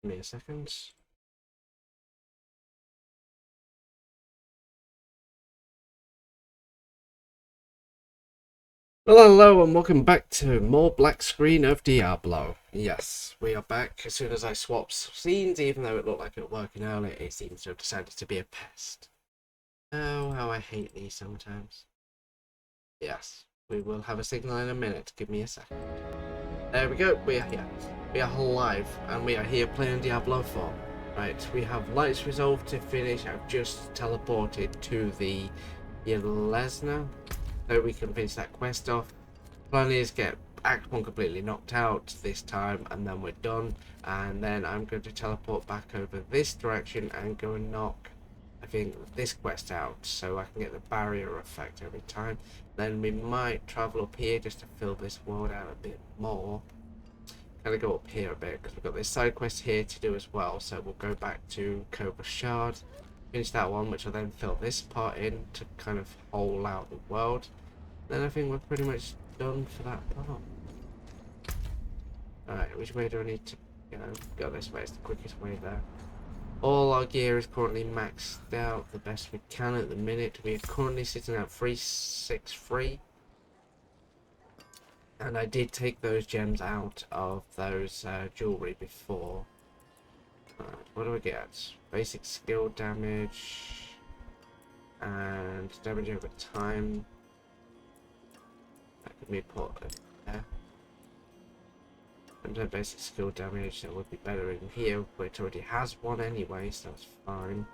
Give me a second. Hello and welcome back to more black screen of Diablo. Yes, we are back as soon as I swapped scenes, even though it looked like it was working earlier, it seems to have decided to be a pest. Oh, how I hate these sometimes. Yes, we will have a signal in a minute, give me a second. There we go, we are here. We are live, and we are here playing Diablo 4. Right, we have lights resolved to finish. I've just teleported to the Yelesna, so we can finish that quest off. Plan is get Act 1 completely knocked out this time, and then we're done. And then I'm going to teleport back over this direction and go and knock, I think, this quest out, so I can get the barrier effect every time. Then we might travel up here just to fill this world out a bit more. Gotta go up here a bit because we've got this side quest here to do as well. So we'll go back to Cobra Shard, finish that one, which will then fill this part in to kind of hole out the world. Then I think we're pretty much done for that part. Alright, which way do I need to go this way? It's the quickest way there. All our gear is currently maxed out the best we can at the minute. We are currently sitting at 363. And I did take those gems out of those jewelry before. What do we get? Basic skill damage and damage over time. That could be put there. And basic skill damage, that would be better in here, but it already has one anyway, so that's fine.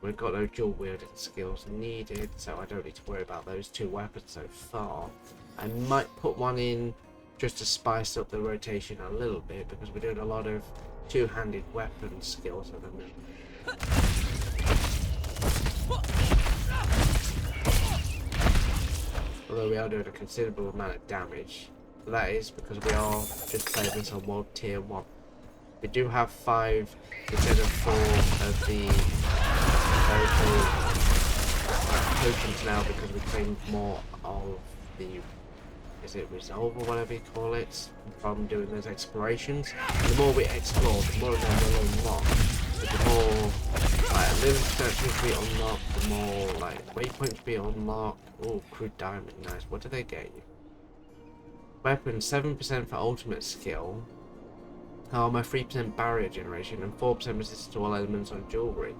We've got no dual wielding skills needed, so I don't need to worry about those two weapons so far. I might put one in just to spice up the rotation a little bit, because we're doing a lot of two-handed weapon skills at the minute. Although we are doing a considerable amount of damage. So that is because we are just playing this on world tier 1. We do have 5 instead of 4 of the tokens now, because we claimed more of the, is it resolve or whatever you call it, from doing those explorations. And the more we explore, the more of them we'll unlock. But the more like limit structures we unlock, the more like waypoints we unlock. Oh, crude diamond, nice. What do they get you? Weapon 7% for ultimate skill. Armor 3% barrier generation and 4% resistance to all elements on jewelry.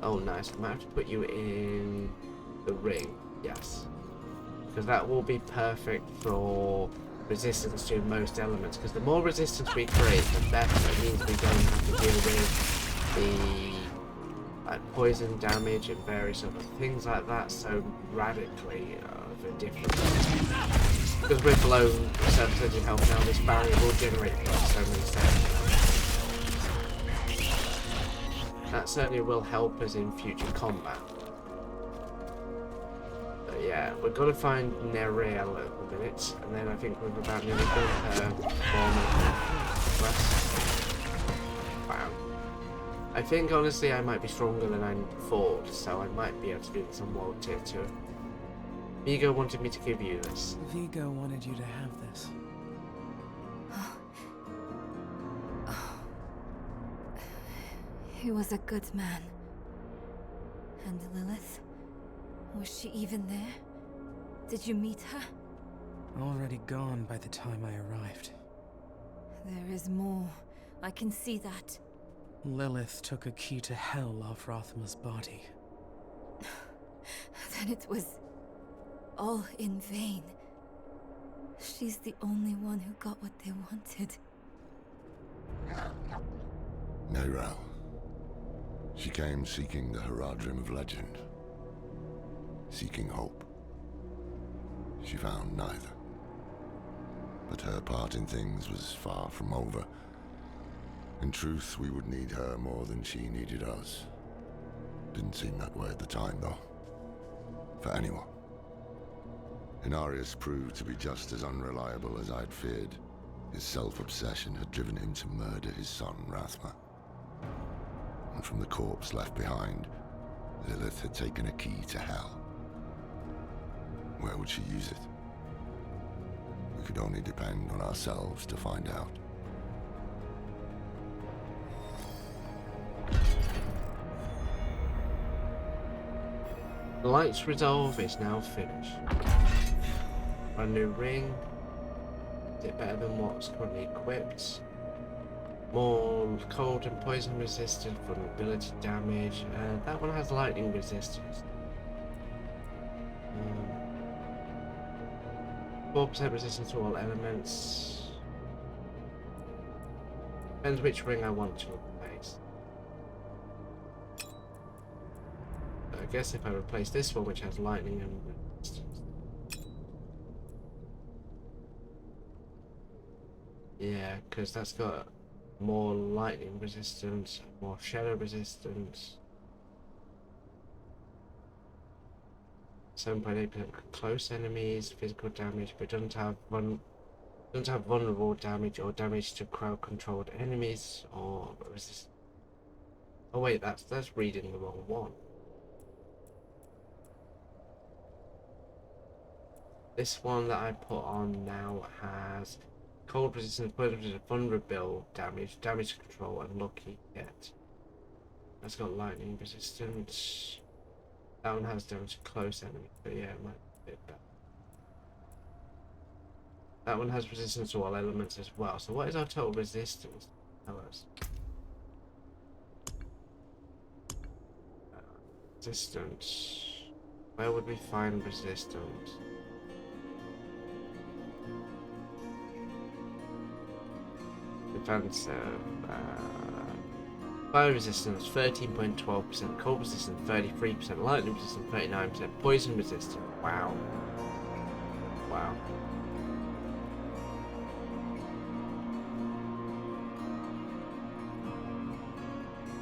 Oh nice, I might have to put you in the ring, yes. Because that will be perfect for resistance to most elements, because the more resistance we create, the better. It means we don't have to deal with the poison damage and various other things like that so radically of a difference. Because we're below 7% health now, this barrier will generate so many steps. That certainly will help us in future combat. But yeah, we're gonna find Nereel at the minute, and then I think we've about nearly done her quest. Wow. I think honestly I might be stronger than I thought, so I might be able to do this on world tier 2. Vigo wanted me to give you this. Vigo wanted you to have this. He was a good man. And Lilith? Was she even there? Did you meet her? Already gone by the time I arrived. There is more. I can see that. Lilith took a key to hell off Rothma's body. Then it was all in vain. She's the only one who got what they wanted. Nereel. She came seeking the Haradrim of legend. Seeking hope. She found neither. But her part in things was far from over. In truth, we would need her more than she needed us. Didn't seem that way at the time, though. For anyone. Inarius proved to be just as unreliable as I'd feared. His self-obsession had driven him to murder his son, Rathma. And from the corpse left behind, Lilith had taken a key to hell. Where would she use it? We could only depend on ourselves to find out. The light's resolve is now finished. A new ring. Is it better than what's currently equipped? More cold and poison resistance, vulnerability damage. That one has lightning resistance. 4% resistance to all elements. Depends which ring I want to replace. I guess if I replace this one, which has lightning and resistance. Yeah, because that's got more lightning resistance, more shadow resistance. 7.8% close enemies, physical damage, but doesn't have vulnerable damage or damage to crowd-controlled enemies or resist. Oh wait, that's reading the wrong one. This one that I put on now has cold resistance, vulnerable damage, damage control, and lucky hit. That's got lightning resistance. That one has damage to close enemy, but yeah, it might be a bit better. That one has resistance to all elements as well. So what is our total resistance? Tell us. Resistance. Where would we find resistance? Defensive. Fire resistance 13.12%, cold resistance 33%, lightning resistance 39%, poison resistance. Wow. Wow.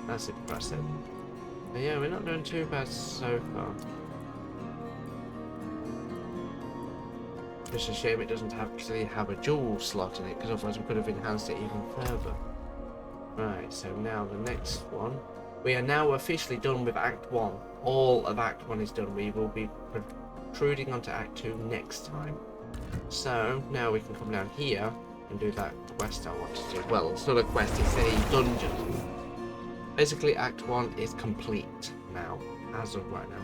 That's impressive. But yeah, we're not doing too bad so far. Just a shame it doesn't actually have a dual slot in it, because otherwise we could have enhanced it even further. Right, so now the next one. We are now officially done with Act 1. All of Act 1 is done. We will be protruding onto Act 2 next time. So, now we can come down here and do that quest I want to do. Well, it's not a quest, it's a dungeon. Basically, Act 1 is complete now, as of right now.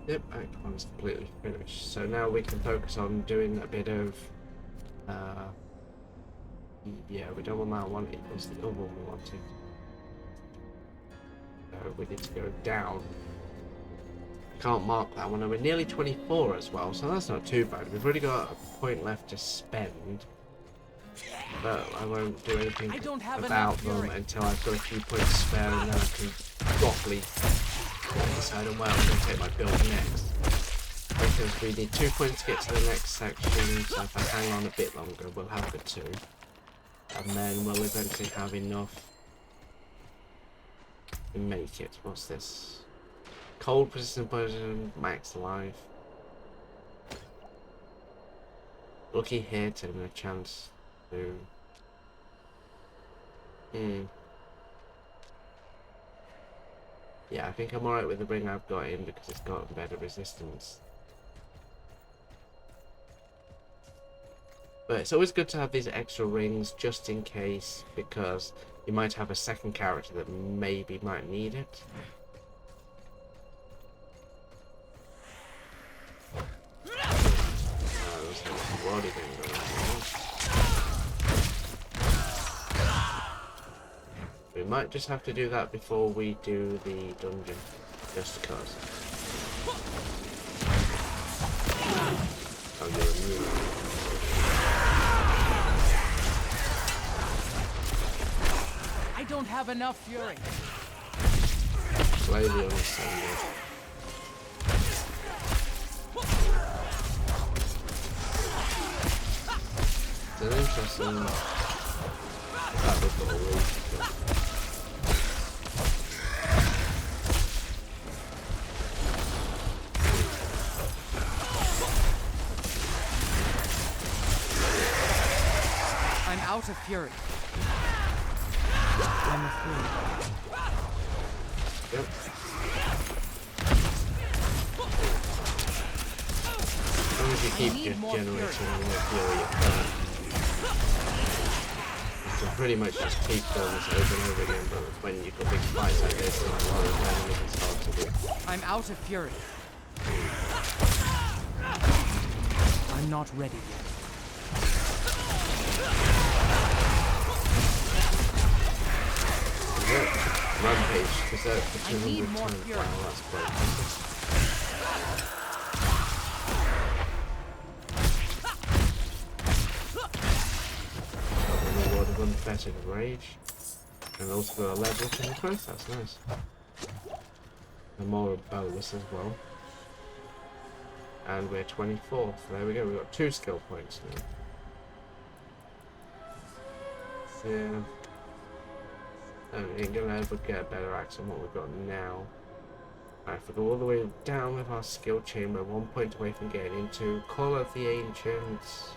Yep, Act 1 is completely finished. So now we can focus on doing a bit of... yeah, we don't want that one, it was the other one we wanted. So we need to go down. Can't mark that one, and we're nearly 24 as well, so that's not too bad. We've already got a point left to spend. But I won't do anything about them until I've got a few points spare, and then I can properly decide on where I'm going to take my build next. Because we need 2 points to get to the next section, so if I hang on a bit longer, we'll have the 2. And then we'll eventually have enough to make it. What's this? Cold resistant poison, max life. Lucky hit and a chance to... Yeah, I think I'm alright with the ring I've got in because it's got better resistance. But it's always good to have these extra rings just in case, because you might have a second character that maybe might need it. We might just have to do that before we do the dungeon, just because. Oh, you're immune. I don't have enough fury. Slightly understandable. It's an interesting... That was the whole I'm out of fury. I'm a fool. Yep. long as you keep generating more fury, you're fine. You can pretty much just keep doing this over and over again, but when you've got big fights like this, like a lot of enemies, it's hard to do. I'm out of fury. I'm not ready yet. Rampage, Berserk for I need 200 more turns. fury. Wow, that's quite impressive. Reward of unfettered rage. And also got a level from the quest, that's nice. And more bonus as well. And we're 24th. There we go, we've got 2 skill points now. Yeah. And we ain't gonna ever get a better axe than what we've got now. Right, if we go all the way down with our skill chain, we're 1 point away from getting into Call of the Ancients.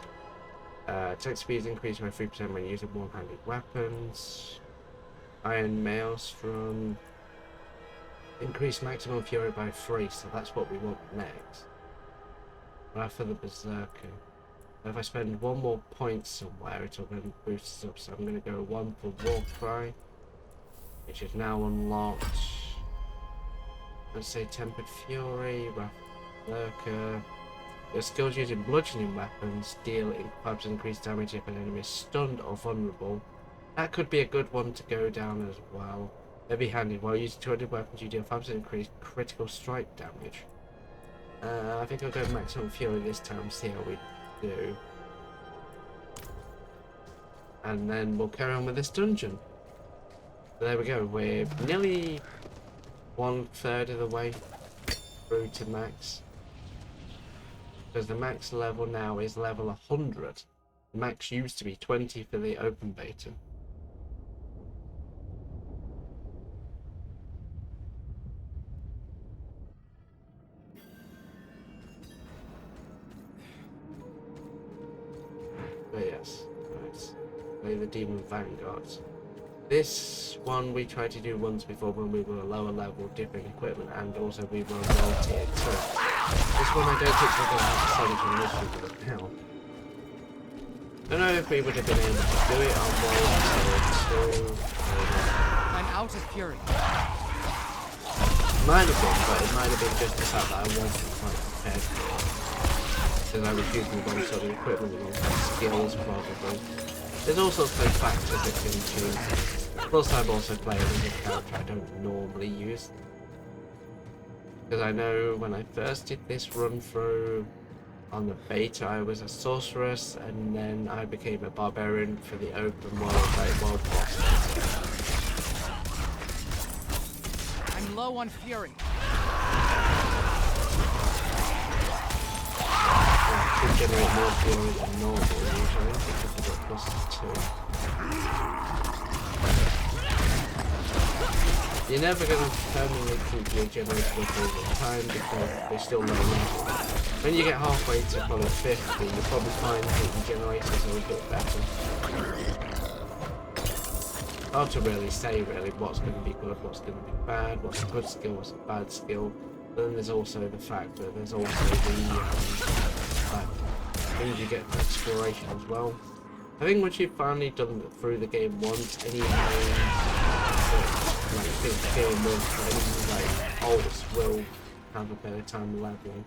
Attack speed is increased by 3% when using one-handed weapons. Iron Maelstrom. Increase maximum fury by 3, so that's what we want next. Right for the Berserker. If I spend 1 more point somewhere, it'll then boost us up, so I'm going to go 1 for War Cry, which is now unlocked. Let's say Tempered Fury, Wrath of the Berserker. Your skills using bludgeoning weapons deal 5% increased damage if an enemy is stunned or vulnerable. That could be a good one to go down as well. Heavy-handed, while using 200 weapons, you deal 5% increased critical strike damage. I think I'll go maximum fury this time, see how we do. And then we'll carry on with this dungeon. There we go, we're nearly 1/3 of the way through to max. Because the max level now is level 100. The max used to be 20 for the open beta. But yes, let's play the Demon Vanguards. This one we tried to do once before when we were a lower level, different equipment, and also we were well tiered. So this one I don't think we're going to have to send to an issue with it now. I don't know if we would have been able to do it on World 2. I'm out of fury. Might have been, but it might have been just the fact that I wasn't quite prepared for it. Because I was using the wrong sort of equipment, the wrong sort of skills probably. There's all sorts of factors that can change. Plus I'm also playing with a character I don't normally use. Because I know when I first did this run through on the beta I was a sorceress, and then I became a barbarian for the open world, like world boss. I'm low on fury. Should generate more fury than normal usually, because I've got +2. You're never going to permanently keep your generators up all the time because they're still low level. When you get halfway to level 50, you'll probably find that your generators are a bit better. Hard to really say really what's going to be good, what's going to be bad, what's a good skill, what's a bad skill. But then there's also the fact that there's also the things you get from exploration as well. I think once you've finally done through the game once, any big game with any holes will have a better time leveling.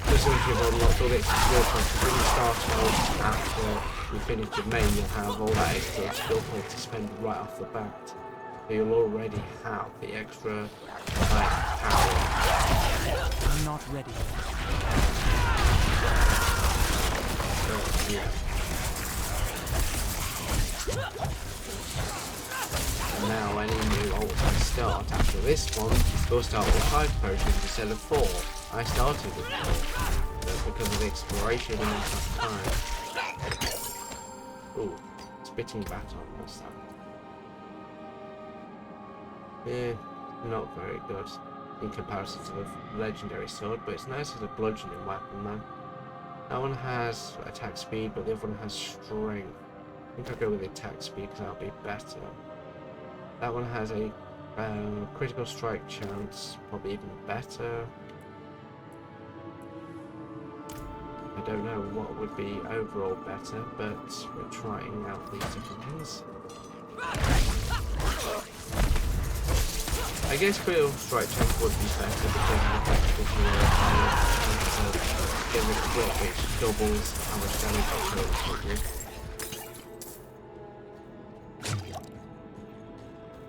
Just once you've unlocked all the extra skill points, when you start out after you finish the main, you'll have all that extra skill points to spend right off the bat. So you'll already have the extra power. I'm not ready. So, yeah. And now any new ult I start after this one will start with 5 potions instead of 4. I started with 4, but because of the exploration and enough time. Ooh, spitting baton, what's that? Yeah, not very good in comparison to the legendary sword, but it's nice as a bludgeoning weapon, man. That one has attack speed, but the other one has strength. I think I'll go with the attack speed because that'll be better. That one has a Critical strike chance, probably even better. I don't know what would be overall better, but we're trying out these different things. I guess critical strike chance would be better because of the fact that you're getting a crit which doubles how much damage your opponents will do.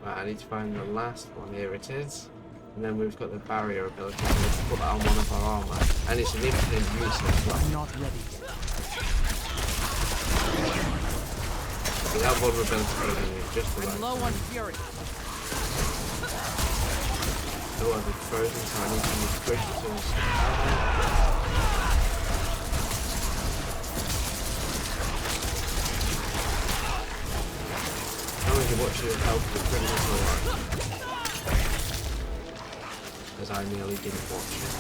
Right, I need to find the last one. Here it is. And then we've got the barrier ability, so let's put that on one of our armor. And it's an infinite use as well. I'm not ready yet. So that vulnerability building is just the right I'm low on fury. Oh, I've been frozen, so I need to use critical tools. How long you watch your health for criminals alright? As I nearly didn't watch it.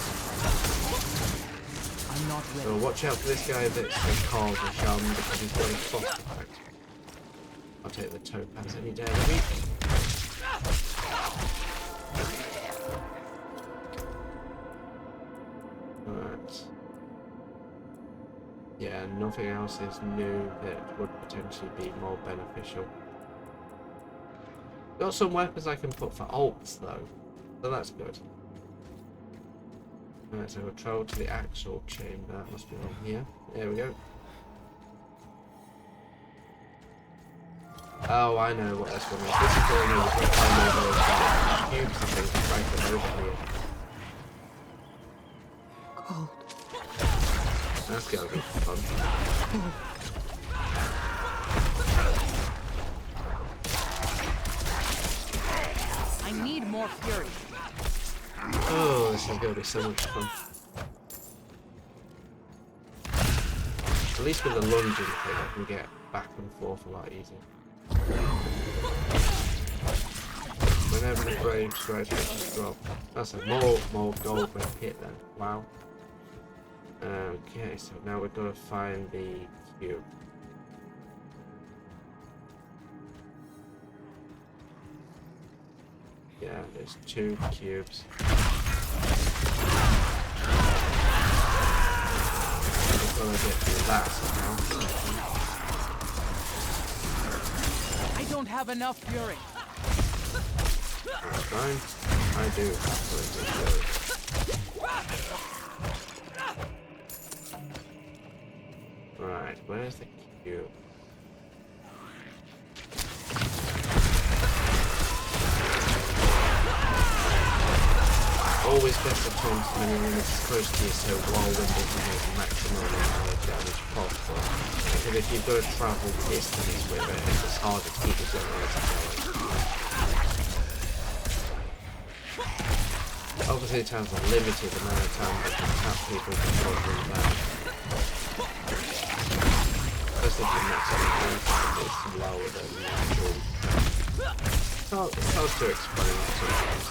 I'm not ready. So watch out for this guy that's called the Sham because he's got a frost effect. I'll take the topaz any day of the week. Right. Yeah, nothing else is new that would potentially be more beneficial. Got some weapons I can put for ults though, so that's good. Alright, so we'll travel to the actual chamber. That must be on here. There we go. Oh, I know what this one is. This is the one where you can climb over those cubes and things and drag them over here. Cold. That's gonna be fun. I need more fury. Oh, this is gonna be so much fun. At least with the lunging thing, I can get back and forth a lot easier. Whenever the brave strike just drop. That's a more gold when hit then. Wow. Okay, so now we've got to find the cube. Yeah, there's 2 cubes. I've got to get through that somehow. I don't have enough fury. That's fine. I do have plenty of fury. Right, where's the cube? Always best to turn to many limits as close to you so whirlwind can make the maximum amount of damage possible. Because if you've got to travel distance with it, it's harder to keep the generator going. Obviously it has a limited amount of time that can tap people before doing that. Especially if the maximum damage is lower than the actual. It's hard to explain sometimes.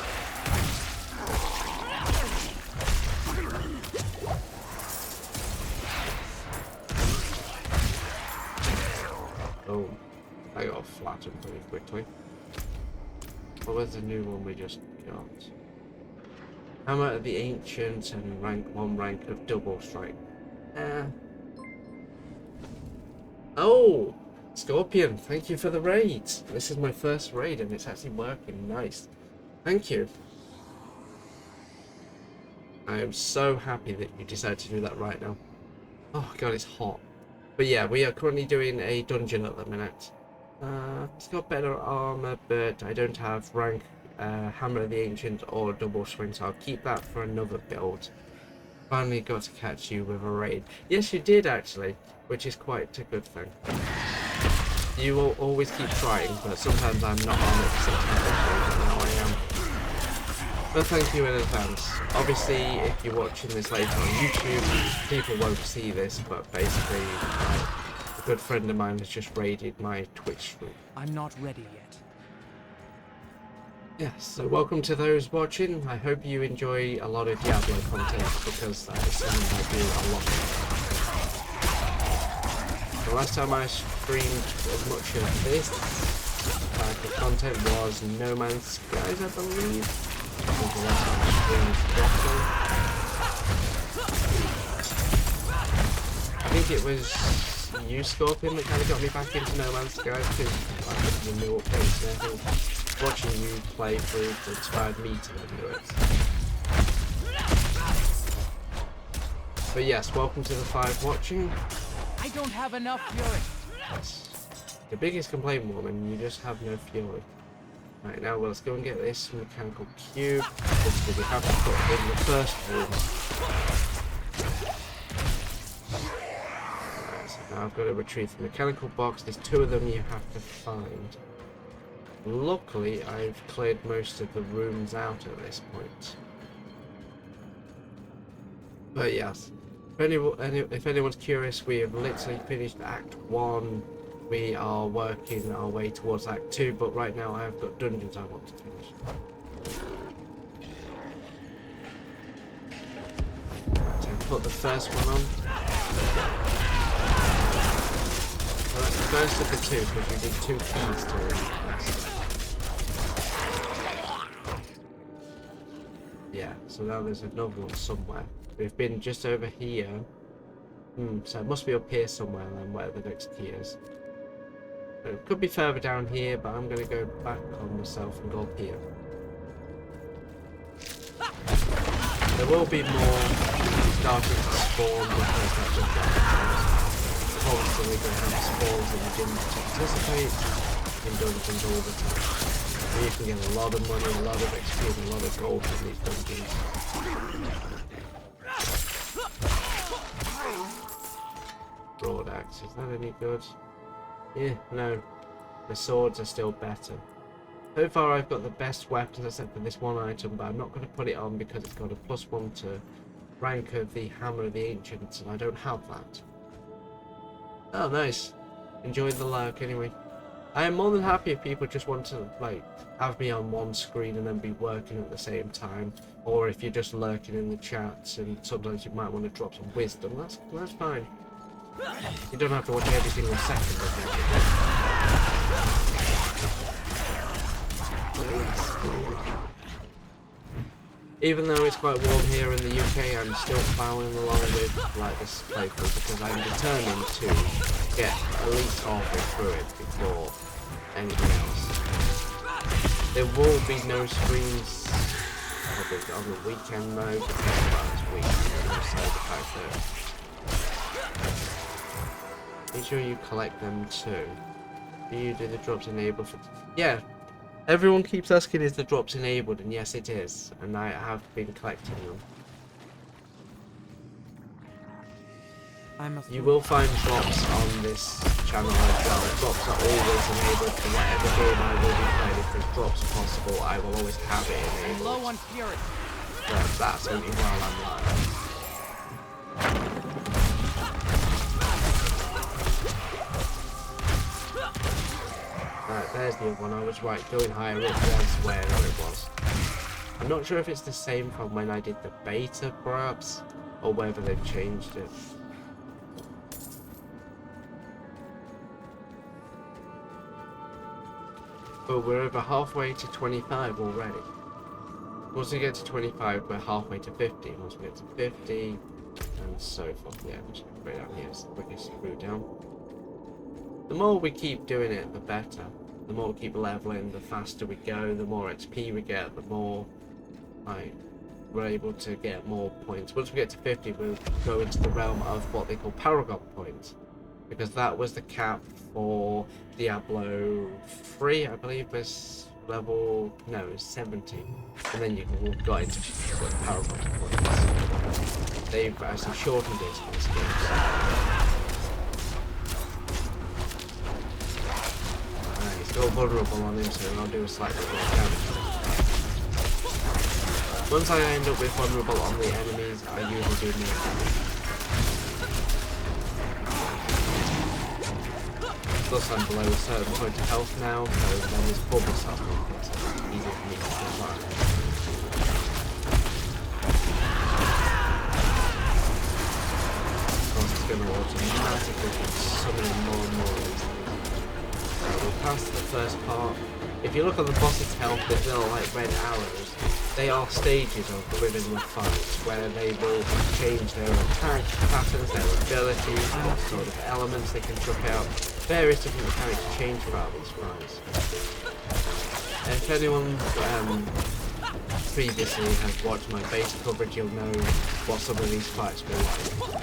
Oh, I got flattened pretty quickly. What was the new one we just got? Hammer of the Ancient and rank 1 rank of double strike. Oh! Scorpion, thank you for the raid. This is my first raid and it's actually working nice. Thank you. I am so happy that you decided to do that right now. Oh god, it's hot. But yeah, we are currently doing a dungeon at the minute. It's got better armor, but I don't have rank Hammer of the Ancient or double swing, so I'll keep that for another build. Finally got to catch you with a raid. Yes, you did actually, which is quite a good thing. You will always keep trying, but sometimes I'm not on it, sometimes now I am. But thank you in advance. Obviously, if you're watching this later on YouTube, people won't see this, but basically, a good friend of mine has just raided my Twitch stream. I'm not ready yet. Yes, so welcome to those watching. I hope you enjoy a lot of Diablo content, because that is something I do a lot of. The last time I streamed as much of this, the content was No Man's Skies, I believe. I think the last one was Bottle. I think it was you, Scorpion, that kind of got me back into No Man's Skies because the new updates and everything. Watching you play through inspired me to do it. But yes, welcome to the 5 watching. I don't have enough fury. Yes. The biggest complaint, woman, you just have no fury. Right, now let's go and get this mechanical cube, which we have to put in the first room. Right, so now I've got to retrieve the mechanical box. There's 2 of them you have to find. Luckily, I've cleared most of the rooms out at this point. But yes, if anyone's curious, we have literally finished Act 1. We are working our way towards Act 2, but right now I have got dungeons I want to finish. So put the first one on. Well, that's the first of the 2, because we did 2 keys to it. Yeah, so now there's another one somewhere. We've been just over here. So it must be up here somewhere then, where the next key is. It could be further down here, but I'm going to go back on myself and go up here. There will be more starting to spawn because that's just constantly going to have spawns that you didn't anticipate in dungeons all the time. And you can get a lot of money, a lot of XP, and a lot of gold from these dungeons. Broad axe, is that any good? Yeah, no. The swords are still better. So far I've got the best weapons except for this one item, but I'm not going to put it on because it's got a +1 to rank of the Hammer of the Ancients, and I don't have that. Oh, nice. Enjoy the lurk anyway. I am more than happy if people just want to, like, have me on one screen and then be working at the same time, or if you're just lurking in the chats and sometimes you might want to drop some wisdom, that's fine. You don't have to watch every single second of it. Even though it's quite warm here in the UK, I'm still plowing along with like this playthrough because I'm determined to get at least halfway through it before anything else. There will be no streams probably on the weekend mode because last week so the fact that make sure you collect them too. Do you do the drops enabled for... Yeah, everyone keeps asking is the drops enabled, and yes it is, and I have been collecting them. You will find drops on this channel as well. Drops are always enabled for whatever game I will be playing. If there's drops possible, I will always have it enabled. I'm low on fury. But that's only while I'm live. Right, there's the other one. I was right, going higher up was where it was. I'm not sure if it's the same from when I did the beta, perhaps, or whether they've changed it. But we're over halfway to 25 already. Once we get to 25, we're halfway to 50. Once we get to 50, and so forth. Yeah, just go down here. It's the quickest route down. The more we keep doing it, the better. The more we keep leveling, the faster we go, the more XP we get, the more we're able to get more points. Once we get to 50, we'll go into the realm of what they call Paragon points. Because that was the cap for Diablo 3, I believe, was level, no, it was 70. And then you got into Paragon points. They've actually shortened it for this game. Still vulnerable on him, so I'll do a slightly more damage. Once I end up with vulnerable on the enemies, I usually do more damage. Plus I'm below a certain point of health now, so then this bubble starts moving, so it's easier for me to survive. Of course it's going to automatically keep summoning more and more of these things. We'll pass the first part. If you look on the boss's health, there's little like red arrows. They are stages of within the fight where they will change their attack patterns, their abilities, what sort of elements they can chuck out. Various different mechanics change throughout these fights. If anyone previously has watched my base coverage, you'll know what some of these fights were like.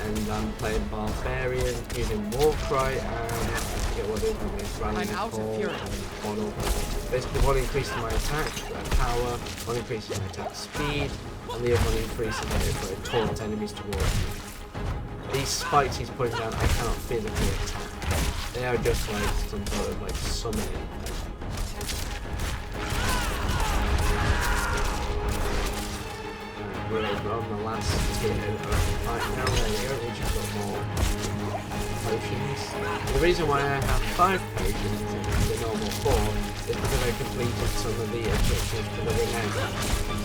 And I'm playing Barbarian using Warcry and I forget what it is, I'm out of fury. Basically one increases my attack power, one increases my attack speed, and the other one increases my ability to taunt enemies towards me. These spikes he's pointing out I cannot physically attack. They are just like some sort of like summoning. We're on the last tier right now. There we go, we just got more potions. The reason why I have 5 potions instead of the normal 4 is because I completed some of the objectives for the ring out,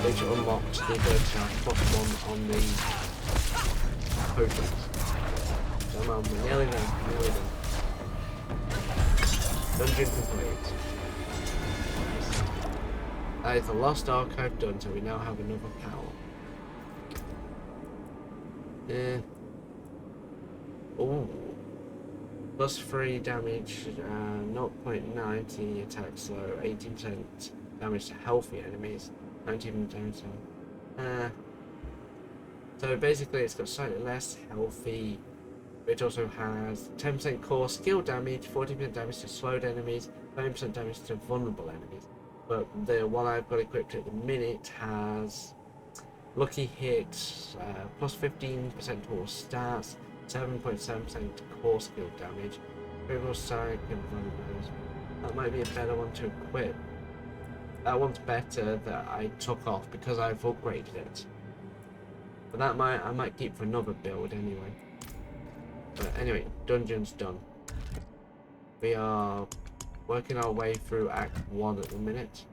which unlocked the ability to have +1 on the potions. Come on, we're nearly there, nearly there. Dungeon complete. That is the Lost Archive done, so we now have another power. Ooh. +3 damage, 0.90 attack slow, 18% damage to healthy enemies, 19% damage to... So basically it's got slightly less healthy. It also has 10% core skill damage, 40% damage to slowed enemies, 20% damage to vulnerable enemies. But the one I've got equipped at the minute has lucky hit, plus 15% to all stats, 7.7% core skill damage, critical strike and vulnerabilities. That might be a better one to equip. That one's better that I took off because I've upgraded it. But that I might keep for another build anyway. But anyway, dungeon's done. We are working our way through Act 1 at the minute.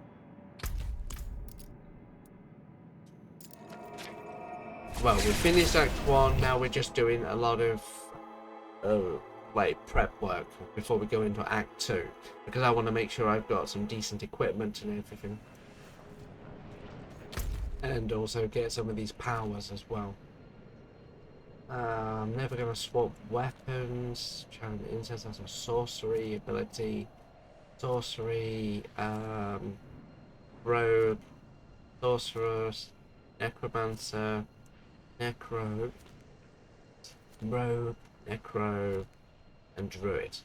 Well, we finished Act 1, now we're just doing a lot of like prep work before we go into Act 2. Because I want to make sure I've got some decent equipment and everything. And also get some of these powers as well. I'm never going to swap weapons. Channel Incense has a sorcery ability. Sorcery, Rogue, Sorceress, Necromancer, Necro, Rogue, Necro, and Druid.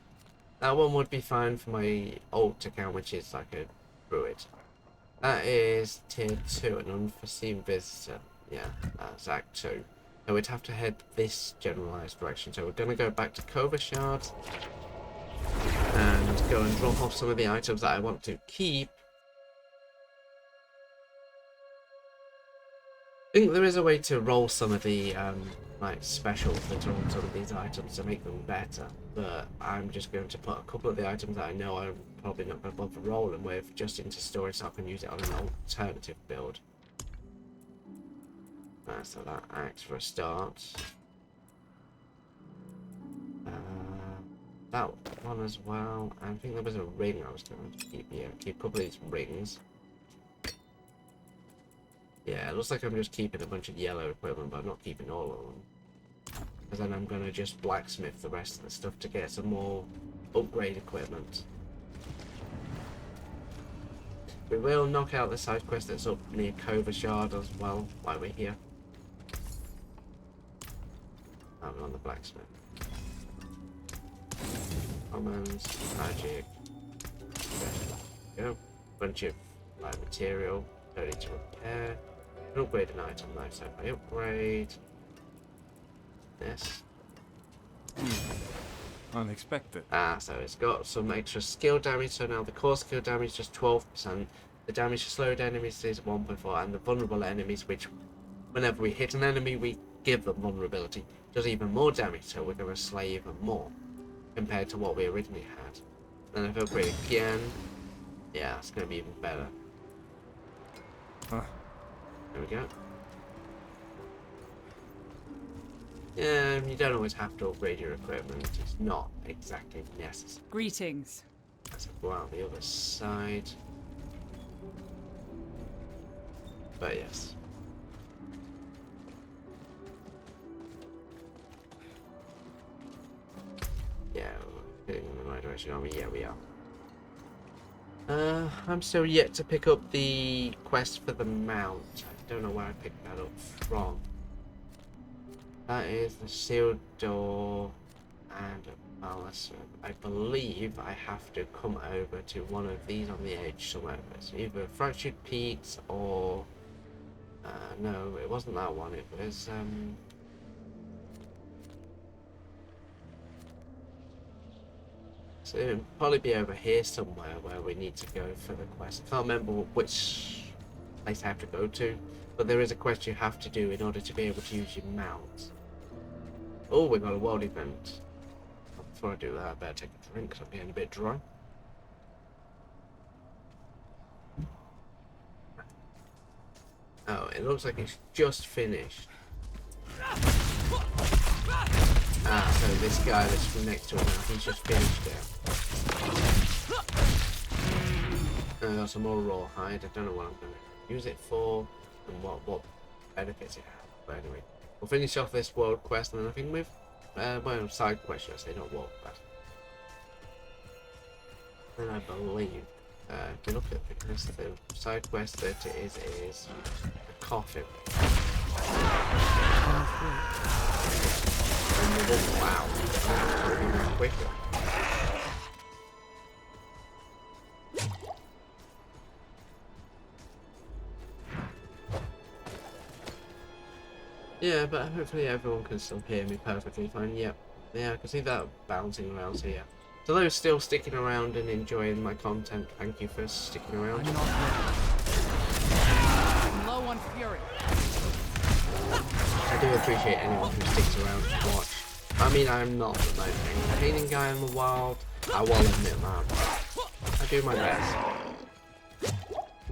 That one would be fine for my alt account, which is like a Druid. That is tier 2, an unforeseen visitor. Yeah, that's Act 2. So we'd have to head this generalised direction. So we're going to go back to Kovashard and go and drop off some of the items that I want to keep. I think there is a way to roll some of the like specials that are on some of these items to make them better, but I'm just going to put a couple of the items that I know I'm probably not going to bother rolling with just into storage so I can use it on an alternative build. So that acts for a start. That one as well. I think there was a ring I was going to keep. Yeah, keep a couple of these rings. Yeah, it looks like I'm just keeping a bunch of yellow equipment, but I'm not keeping all of them. Because then I'm going to just blacksmith the rest of the stuff to get some more upgrade equipment. We will knock out the side quest that's up near Kovashard as well while we're here. I'm on the blacksmith. Commons, magic. There we go. Bunch of material. Don't need to repair. An upgrade an item though, so if I upgrade this. Unexpected. So it's got some extra skill damage, so now the core skill damage is just 12%. The damage to slowed enemies is 1.4, and the vulnerable enemies, which whenever we hit an enemy, we give them vulnerability, does even more damage, so we're going to slay even more compared to what we originally had. Then if I upgrade again, yeah, it's going to be even better. There we go. You don't always have to upgrade your equipment. It's not exactly necessary. Greetings. Let's go out the other side. But yes. Yeah, we're heading in the right direction, aren't we? Yeah, we are. I'm still yet to pick up the quest for the mount. I don't know where I picked that up from. That is the sealed door and a palace. I believe I have to come over to one of these on the edge somewhere. It's either Fractured Peaks or... no, it wasn't that one. It was... So it'll probably be over here somewhere where we need to go for the quest. I can't remember which place I have to go to, but there is a quest you have to do in order to be able to use your mount. Oh, we got a world event. Before I do that, I better take a drink because I'm getting a bit dry. Oh, it looks like it's just finished. Ah, so this guy that's next to it now, he's just finished it. And I got some more raw hide. I don't know what I'm going to use it for and what benefits it has. But anyway, we'll finish off this world quest and then I think we've, well, side quest, should I say, not world quest. And I believe, if you look at this, the side quest that it is a coffin. Wow, that's even quicker. Yeah, but hopefully everyone can still hear me perfectly fine. Yep, yeah, I can see that bouncing around here. So those still sticking around and enjoying my content, thank you for sticking around. I'm not ready. I'm low on fury. I do appreciate anyone who sticks around to watch. I mean, I'm not the most entertaining guy in the world, I will admit that. I do my best.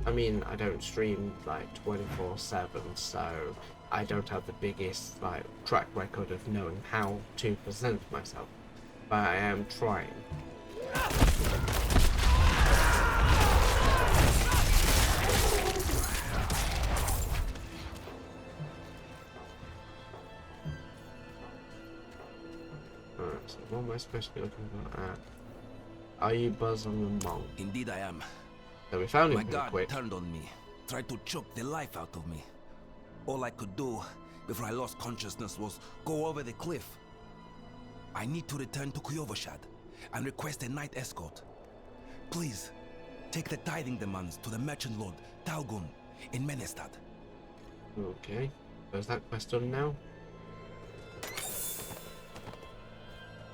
I mean, I don't stream like 24/7, so I don't have the biggest like track record of knowing how to present myself, but I am trying. Alright, so what am I supposed to be looking for? Are you Buzz on the Monk? Indeed I am. So we found him My pretty guard quick. turned on me, tried to choke the life out of me. All I could do before I lost consciousness was go over the cliff. I need to return to Kyovoshad and request a night escort. Please, take the tithing demands to the merchant lord, Talgun, in Menestad. Okay, so is that quest done now?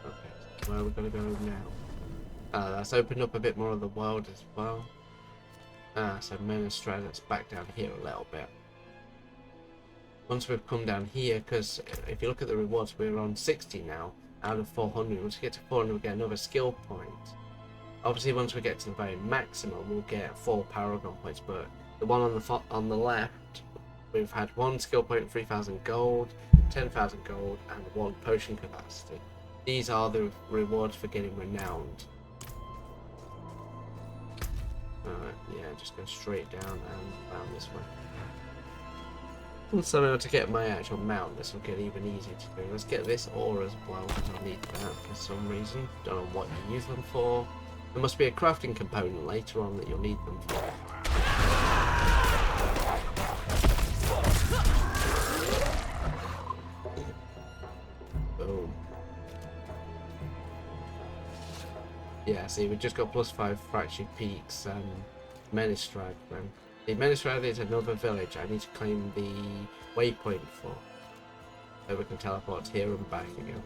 Okay, so where are we gonna go now? That's opened up a bit more of the world as well. So Menestad, let's back down here a little bit. Once we've come down here, because if you look at the rewards, we're on 60 now out of 400. Once we get to 400, we get another skill point. Obviously, once we get to the very maximum, we'll get 4 Paragon points. But the one on the left, we've had 1 skill point, 3,000 gold, 10,000 gold, and 1 potion capacity. These are the rewards for getting renowned. Alright, yeah, just go straight down and down this way. So now to get my actual mount, this will get even easier to do. Let's get this ore as well, because I'll need that for some reason. Don't know what you use them for. There must be a crafting component later on that you'll need them for. Boom. Yeah, see, we just got +5 Fractured Peaks and Menestad then. The Menestad is another village I need to claim the waypoint for. So we can teleport here and back again.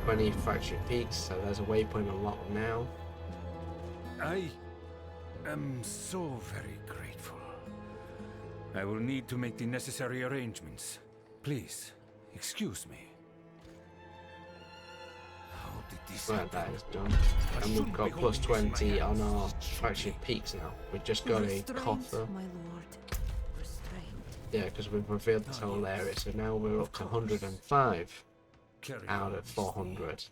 20 Fractured Peaks, so there's a waypoint unlocked now. I am so very grateful. I will need to make the necessary arrangements. Please, excuse me. How did this Right, happen? that is done. And we've got +20 on our Fractured Peaks now. We've just got a coffer. My lord, restraint. Yeah, because we've revealed this whole area, so now we're up to 105 Carry out on, of Miss 400.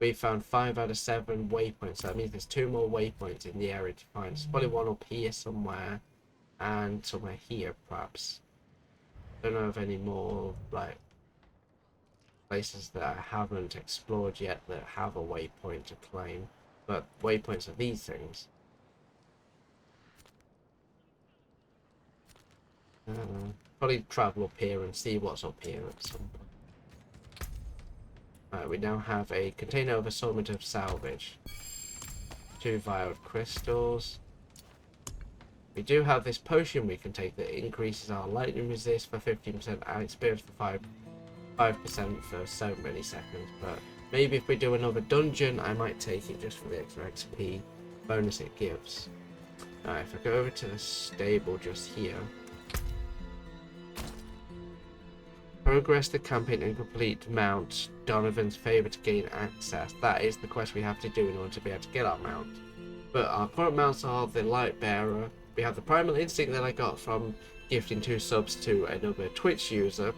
We found 5 out of 7 waypoints, so that means there's 2 more waypoints in the area to find. There's probably one up here somewhere, and somewhere here, perhaps. Don't know of any more, like, places that I haven't explored yet that have a waypoint to claim, but waypoints are these things. Probably travel up here and see what's up here at some point. We now have a container of assortment of salvage. 2 vial crystals. We do have this potion we can take that increases our lightning resist for 15% and experience for 5% for so many seconds, but maybe if we do another dungeon I might take it just for the extra XP bonus it gives. Alright, if I go over to the stable just here, progress the campaign and complete Mount Donovan's Favour to gain access. That is the quest we have to do in order to be able to get our mount. But our current mounts are the Light Bearer. We have the Primal Instinct that I got from gifting 2 subs to another Twitch user.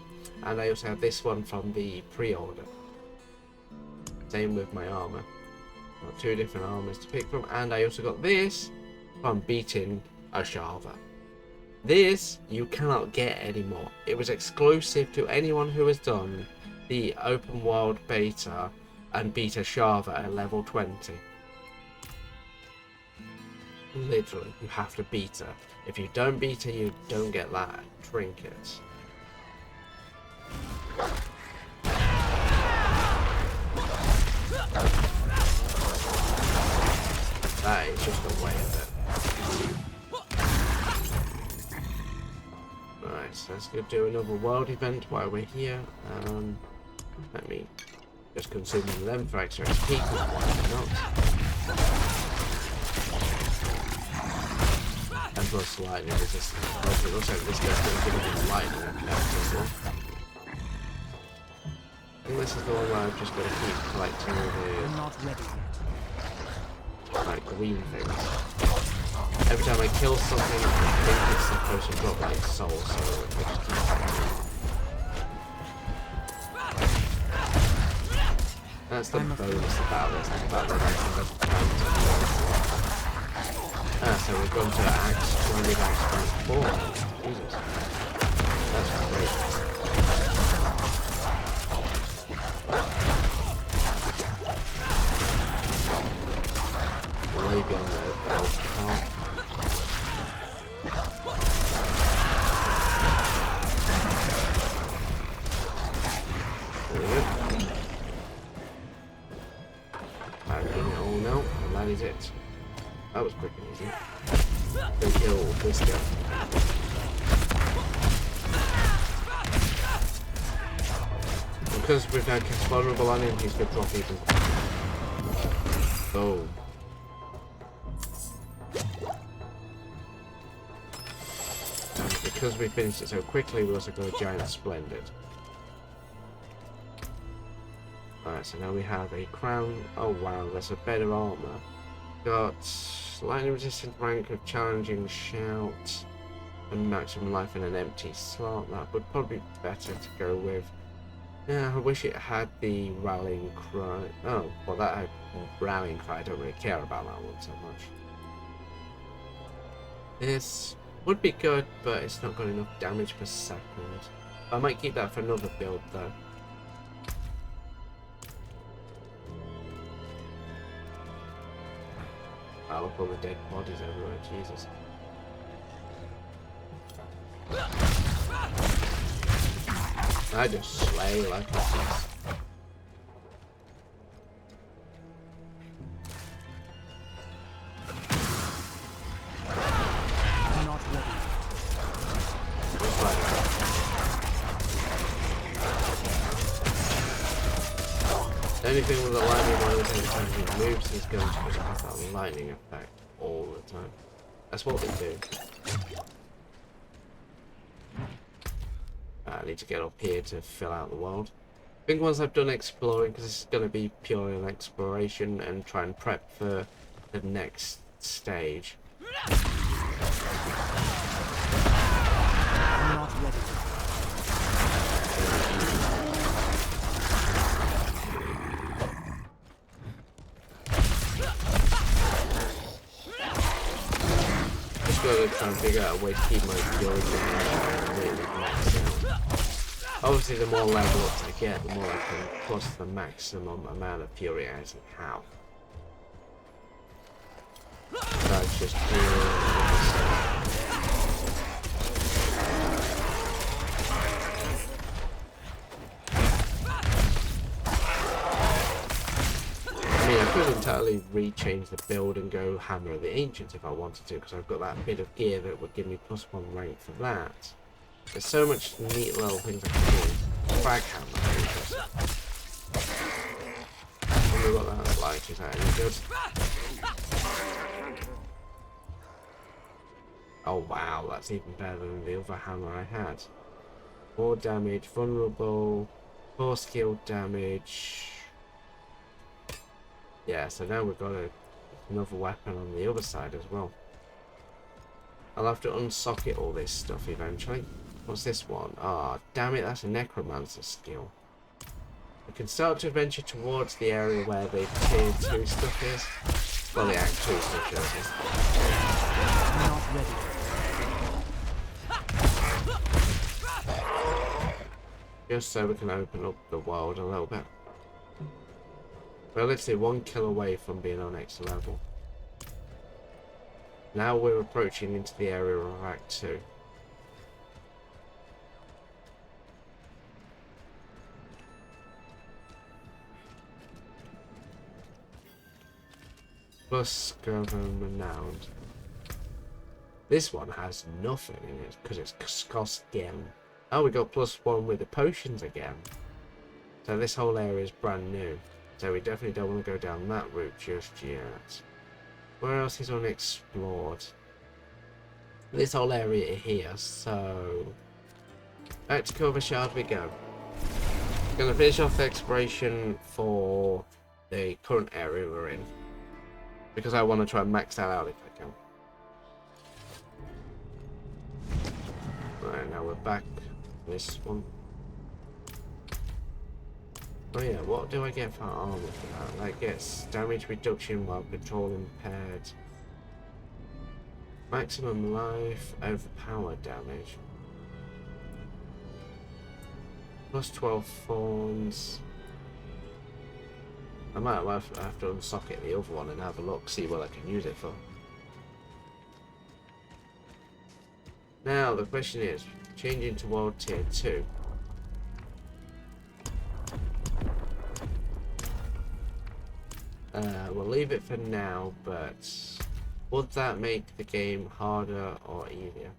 And I also have this one from the pre-order. Same with my armour. Got 2 different armours to pick from. And I also got this from beating a Shava. This you cannot get anymore. It was exclusive to anyone who has done the open world beta and beat a Shava at level 20. Literally, you have to beat her. If you don't beat her, you don't get that trinket. That is just a way of it. Right, so let's go do another world event while we're here. Let me just consume them for extra XP, why not? And plus lightning resistance. It looks like this guy's going to give me lightning effect as well. I think this is the one where I've just got to keep collecting all the like green things. Every time I kill something, I think it's supposed to drop like soul, so I just keep That's the bonus about this, about the so we've gone to Axe 20, Axe 24. Jesus. That's great. Way beyond the health part. There we go. I'm doing it all now, and that is it. That was quick and easy. They kill this guy. Because we've now cast vulnerable on him, he's going to drop even. Boom. And because we finished it so quickly, we also got a giant splendid. Alright, so now we have a crown. Oh wow, that's a better armor. Got lightning resistant rank of challenging shout and maximum life in an empty slot. That would probably be better to go with. Yeah, I wish it had the rallying cry. Oh, well, that had rallying cry. I don't really care about that one so much. This would be good, but it's not got enough damage per second. I might keep that for another build though. I'll look all the dead bodies everywhere, Jesus. I just slay like a boss. Not ready. Just like that. Anything with a lightning one every time he moves is going to just have that lightning effect all the time. That's what they do. I need to get up here to fill out the world. I think once I've done exploring, because this is going to be purely an exploration and try and prep for the next stage. Not ready. trying to figure out a way to keep my fury really maxed out. Obviously, the more level ups I get, the more I can plus the maximum amount of fury as and how. That's just I could entirely rechange the build and go Hammer of the Ancients if I wanted to, because I've got that bit of gear that would give me +1 rank for that. There's so much neat little things I can do. Frag Hammer, interesting. I wonder what that's like, is that any good? Oh wow, that's even better than the other hammer I had. 4 damage, vulnerable, 4 skill damage. Yeah, so now we've got another weapon on the other side as well. I'll have to unsocket all this stuff eventually. What's this one? Ah, oh, damn it, that's a necromancer skill. We can start to venture towards the area where the tier 2 stuff is. Well, the Act 2 stuff is. I'm not ready. Just so we can open up the world a little bit. We're literally 1 kill away from being on next level. Now we're approaching into the area of Act 2. Plus Government Renowned. This one has nothing in it because it's cost gem. Oh, we got +1 with the potions again. So this whole area is brand new. So we definitely don't want to go down that route just yet. Where else is unexplored? This whole area here, so back to Cover Shard we go. Gonna finish off the exploration for the current area we're in. Because I want to try and max that out if I can. Right, now we're back. This one. Oh yeah, what do I get for armor for that? That gets damage reduction while control impaired. Maximum life, overpowered damage. +12 thorns. I might have to unsocket the other one and have a look, see what I can use it for. Now the question is, changing to World Tier 2. We'll leave it for now, but would that make the game harder or easier?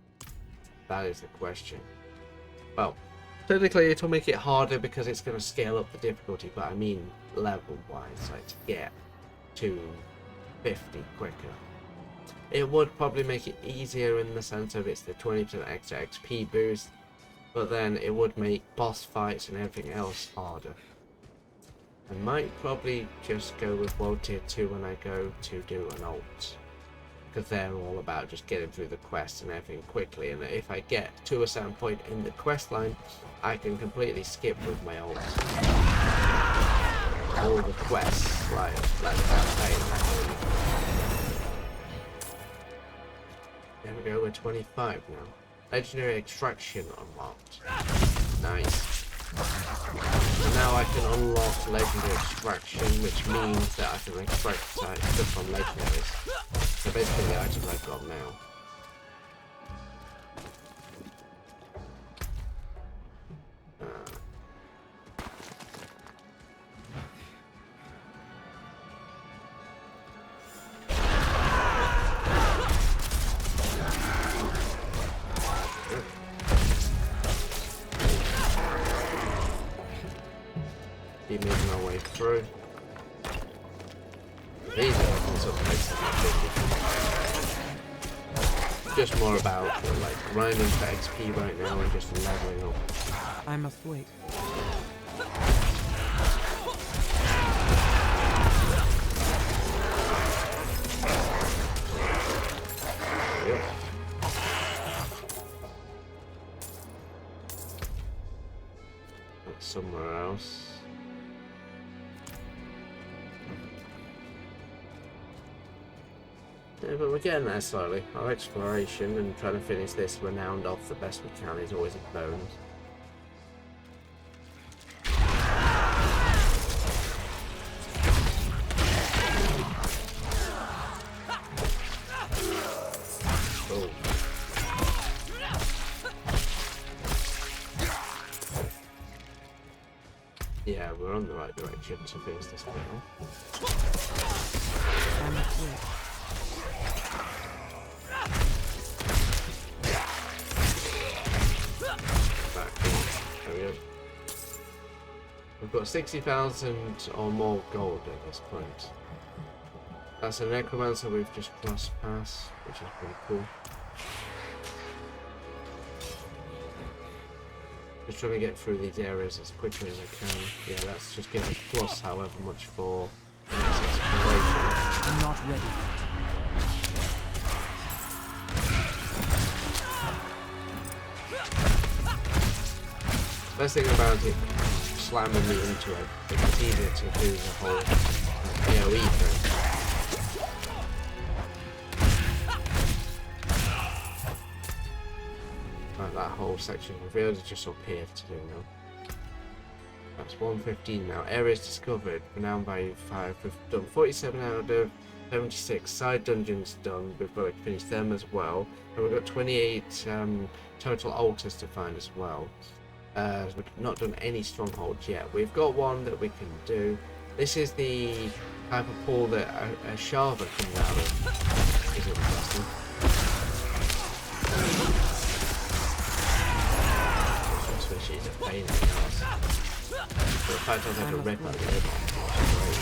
That is the question. Well, technically it'll make it harder because it's going to scale up the difficulty, but I mean level-wise, like to get to 50 quicker. It would probably make it easier in the sense of it's the 20% extra XP boost, but then it would make boss fights and everything else harder. I might probably just go with World Tier 2 when I go to do an ult, because they're all about just getting through the quests and everything quickly, and if I get to a certain point in the quest line, I can completely skip with my ult all the quests, like the campaign. There we go, we're 25 now. Legendary extraction unlocked. Nice. And now I can unlock legendary extraction, which means that I can extract stuff from legendaries. So basically the item I've got now. Keep making our way through. These are just more about like grinding for XP right now and just leveling up. I must wait. Yep. That's somewhere else. Yeah, but we're getting there slowly. Our exploration and trying to finish this renowned off the best we can is always a bonus. Oh. Yeah, we're on the right direction to finish this battle. There we go. We've got 60,000 or more gold at this point. That's a necromancer we've just crossed past, which is pretty cool. Just trying to get through these areas as quickly as I can. Yeah, let's just get a plus however much for the next exploration. I'm not ready. Best thing about it, slamming me into it, it's easier to do the whole AoE thing. Like that whole section revealed is just up here to do now. That's 115 now. Areas discovered, renowned value 5. We've done 47 out of 76. Side dungeons done, we've got to finish them as well. And we've got 28 total altars to find as well. We've not done any strongholds yet. We've got one that we can do. This is the type of pool that a Shava comes out of. Is interesting. So she's a pain in the ass. But the fact I was able to rip that lid off, which is great.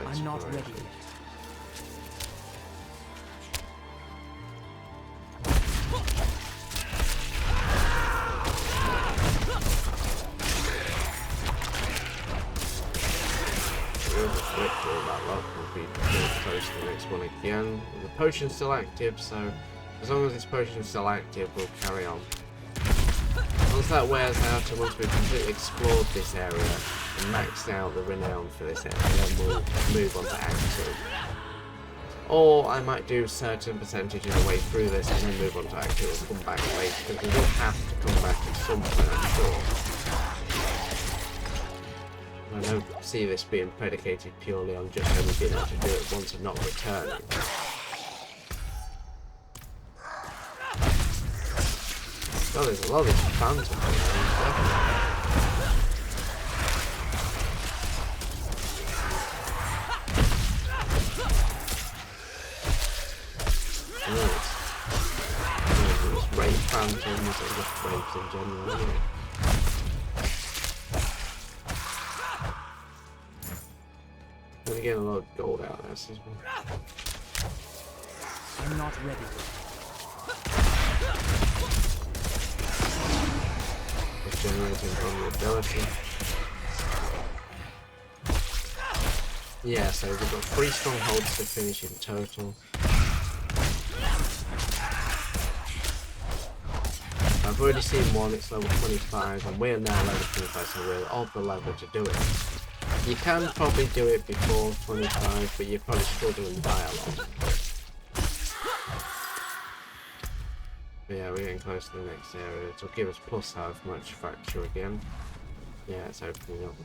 I'm not ready yet. That lot will be close to the next one again. The potion's still active, so as long as this potion is still active, we'll carry on. Once that wears out, and once we've completely explored this area and maxed out the renown for this area, then we'll move on to Act 2. Or I might do a certain percentage of the way through this and then move on to Act 2 and come back later, because we will have to come back at some point, I'm sure. I don't see this being predicated purely on just only being able to do it once and not returning. Well, there's a lot of these phantoms around, definitely. There's raid phantoms, or just raids in general, isn't it? I'm gonna get a lot of gold out of this as well. I'm not ready. Just generating vulnerability. Yeah, so we've got 3 strongholds to finish in total. I've already seen one, it's level 25, and we're now level 25, so we're of the level to do it. You can probably do it before 25, but you're probably struggle and die a lot. But yeah, we're getting close to the next area. It'll give us plus however much fracture again. Yeah, it's opening up.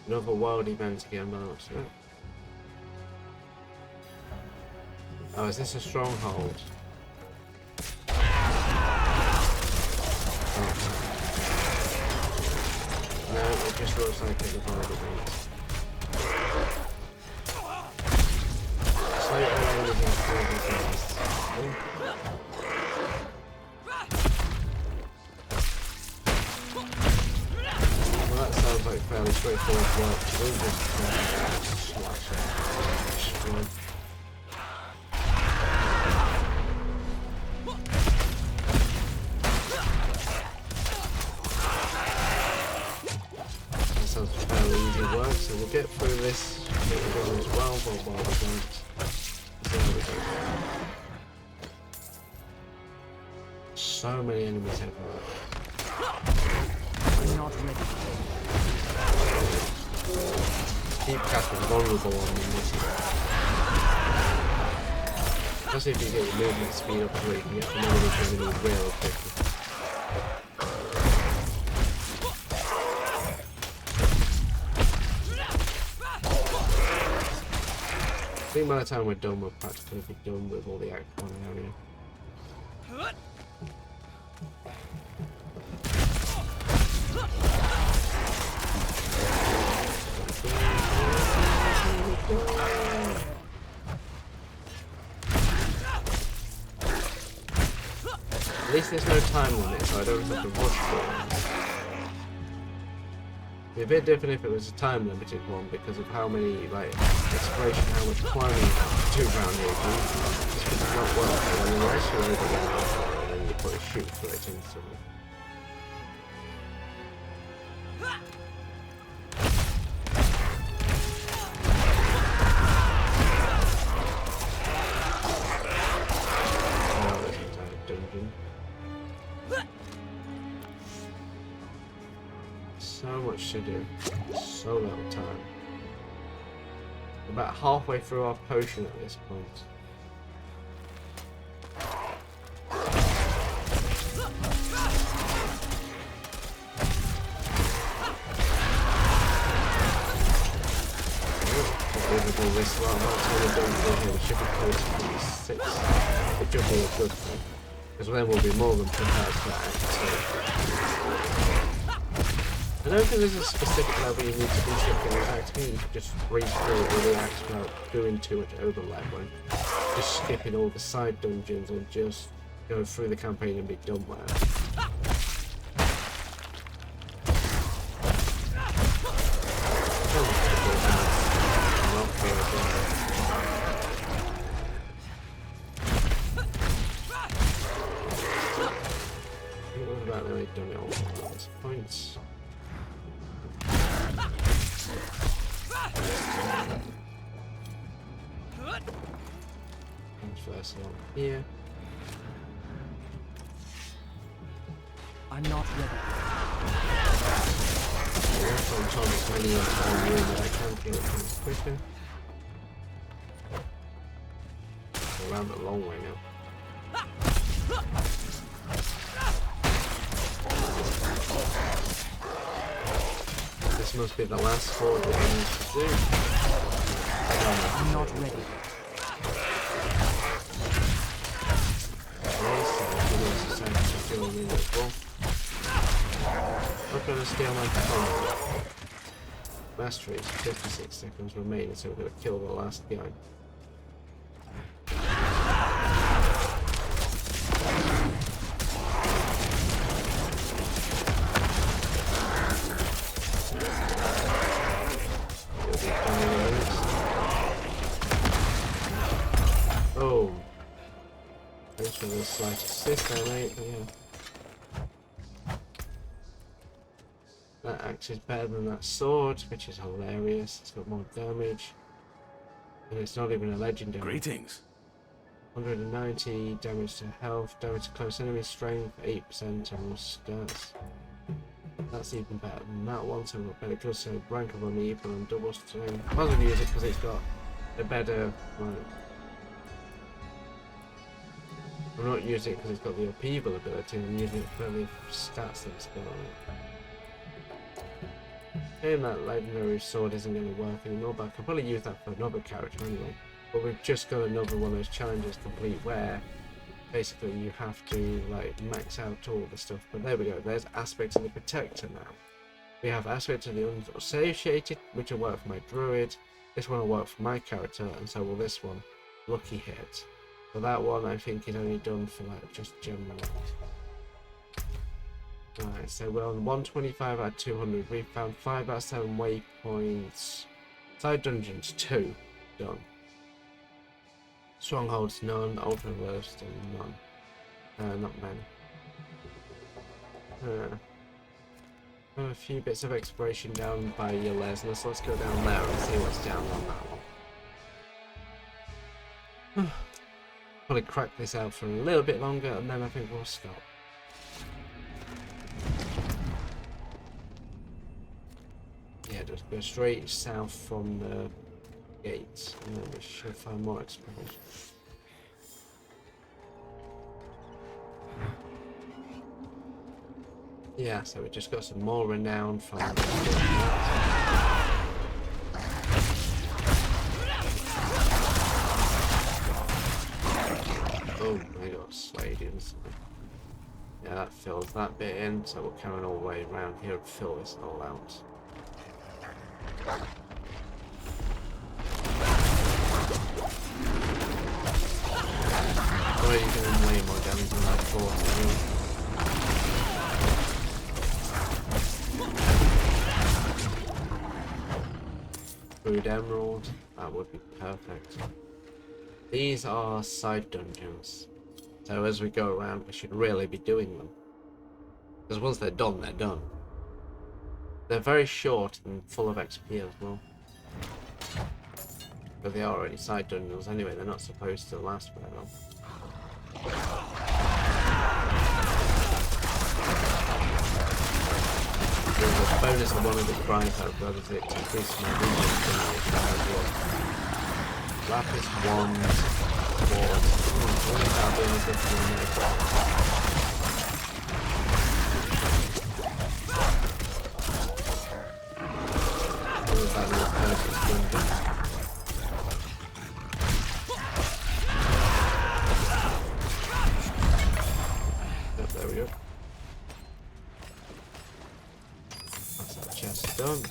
Another world event again, by the looks of it. Oh, is this a stronghold? Oh. No, it just looks like it's a world event. Slight rain is incredibly fast. Well, that sounds like fairly straightforward work. We'll just slash it. Destroy. That sounds fairly easy work, so we'll get through this bit as well while we don't. See how we go. So many enemies everywhere. I'm not ready. Keep casting vulnerable on them. Especially if you get your movement speed up so you can get from enemy to enemy real quickly. I think by the time we're done, we'll practically be done with all the Act 1 area. At least there's no time limit, so I don't have to rush for it. It'd be a bit different if it was a time limited one because of how many, like, exploration, how much climbing you have to do around here. Just because it's not worth it. When you actually over there, and then you put a shoot for it instantly. Oh, there's an entire dungeon. So much to do, so little time. About halfway through our potion at this point. Visible this lot, I'm not here. We should be close to 6, which will be a good thing. Because then we'll be more than prepared for that. I don't think there's a specific level you need to do something with Act. I think you can just read through it with the Act without doing too much overlap, when just skipping all the side dungeons and just go through the campaign and be done with it. What about now? We've done it all at this point. First one here. I'm not ready. I'm trying as many entire room that I can kill it quicker. Around the long way now. This must be the last fort that I need to do. I'm not ready. I'm going to steal my phone. Mastery is 56 seconds remaining, so we're going to kill the last guy. Oh, thanks for the slight assist there, mate. But yeah. That axe is better than that sword, which is hilarious. It's got more damage. And it's not even a legendary. Greetings. 190 damage to health, damage to close enemy strength, 8% on stats. That's even better than that one, so we've got better close to rank of unequal and double strength. Might as well use it because it's got a better. Right. I'm not using it because it's got the upheaval ability, I'm using it for the stats that it's got on it. And that legendary sword isn't going to work anymore, but I could probably use that for another character anyway. But we've just got another one of those challenges complete where basically you have to like max out all the stuff. But there we go, there's aspects of the protector now. We have aspects of the unassociated, which will work for my druid. This one will work for my character, and so will this one. Lucky hit. So that one I think is only done for like just general. Alright, so we're on 125 out of 200. We've found 5 out of 7 waypoints. Side dungeons, 2. Done. Strongholds, none. Ultra Burst, none. Not many. A few bits of exploration down by Yelesna, so let's go down there and see what's down on that one. probably crack this out for a little bit longer, and then I think we'll stop. Yeah, just go straight south from the gates, and then we should find more exploration. Yeah, so we just got some more renown from. Oh, we got slayed instantly. Yeah, that fills that bit in, so we'll carry on all the way around here and fill this all out. Already doing way more damage than I thought to do. Food Emerald, that would be perfect. These are side dungeons, so as we go around we should really be doing them. Because once they're done, they're done. They're very short and full of XP as well. But they are already side dungeons anyway, they're not supposed to last very long. There's a bonus on one of the cries I've got is it increases my vision. Lapis wand, quartz. What is that doing with this one what is that little purchase dungeon? Yep, there we go. That's that chest done.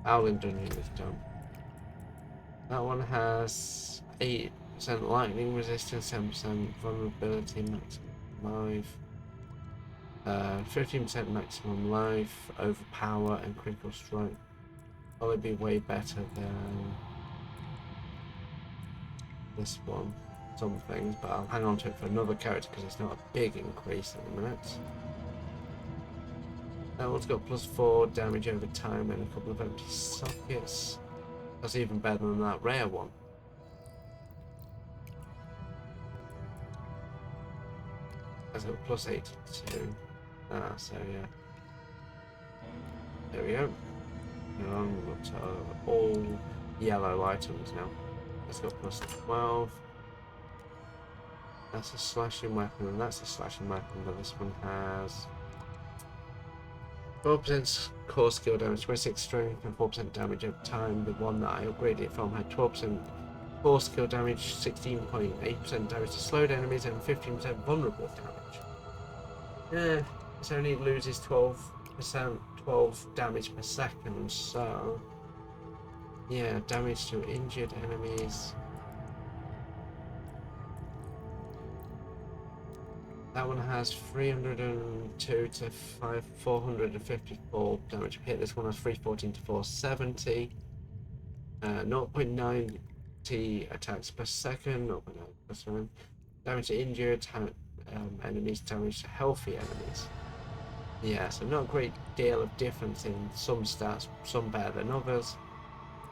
Owling dungeon is done. That one has 8% lightning resistance, 10% vulnerability, maximum life, 15% maximum life, overpower, and critical strike. Probably be way better than this one. Some things, but I'll hang on to it for another character because it's not a big increase at the minute. That one's got +4 damage over time and a couple of empty sockets. That's even better than that rare one. That's got +82. So yeah. There we go. We're on to all yellow items now. That's got +12. That's a slashing weapon, and that's a slashing weapon, but this one has 12% core skill damage, 26 strength, and 4% damage over time. The one that I upgraded from had 12% core skill damage, 16.8% damage to slowed enemies, and 15% vulnerable damage. Yeah, it only loses 12 damage per second, so yeah, damage to injured enemies. That one has 302 to 454 damage per hit. This one has 314 to 470. 0.90 attacks per second. 0.9%. Damage to injured enemies. Damage to healthy enemies. Yeah, so not a great deal of difference in some stats. Some better than others.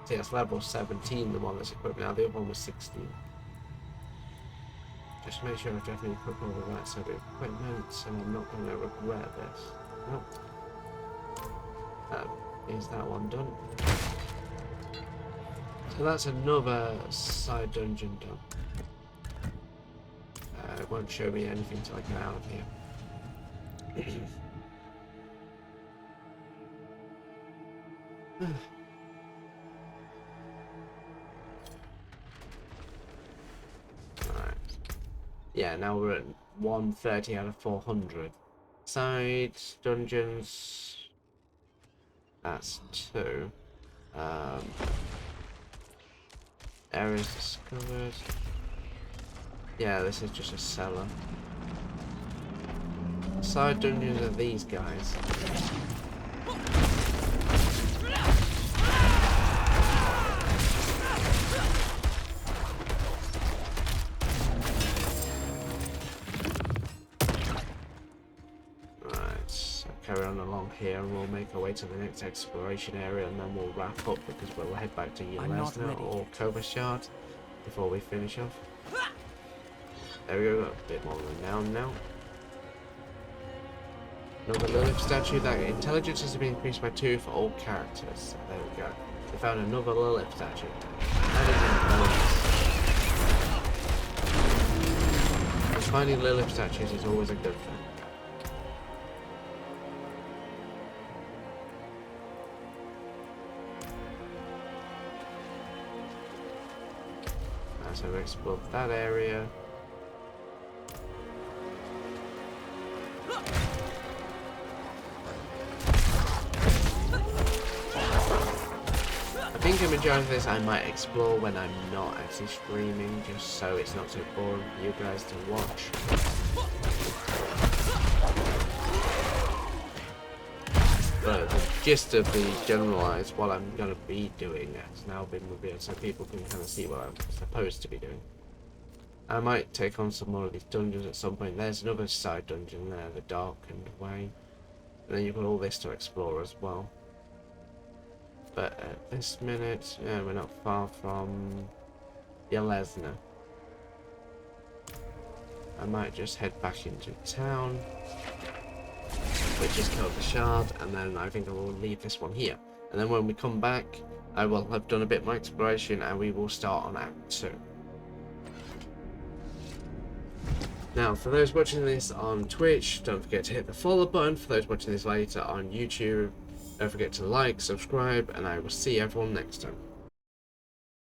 See, that's level 17, the one that's equipped now. The other one was 16. Just make sure I've definitely equipped all the right sort of equipment, so I'm not going to regret this. Nope. Is that one done? So that's another side dungeon done. It won't show me anything until I get out of here. Yeah, now we're at 130 out of 400. Side dungeons. That's 2. Areas discovered. Yeah, this is just a cellar. Side dungeons are these guys. Carry on along here and we'll make our way to the next exploration area and then we'll wrap up because we'll head back to Yelesna or Kovashard before we finish off. There we go, got a bit more renown now. Another Lilith statue. That intelligence has been increased by 2 for all characters. So there we go. We found another Lilith statue. That is a bonus. Finding Lilith statues is always a good thing. So we explored that area. I think a majority of this I might explore when I'm not actually streaming, just so it's not so boring for you guys to watch. But the gist of the generalized what I'm going to be doing has now been revealed, so people can kind of see what I'm supposed to be doing. I might take on some more of these dungeons at some point. There's another side dungeon there, the Darkened Way. And then you've got all this to explore as well. But at this minute, yeah, we're not far from Yelesna. I might just head back into town. Which is killed the shard, and then I think I will leave this one here. And then when we come back, I will have done a bit more exploration and we will start on Act 2. Now, for those watching this on Twitch, don't forget to hit the follow button. For those watching this later on YouTube, don't forget to like, subscribe, and I will see everyone next time.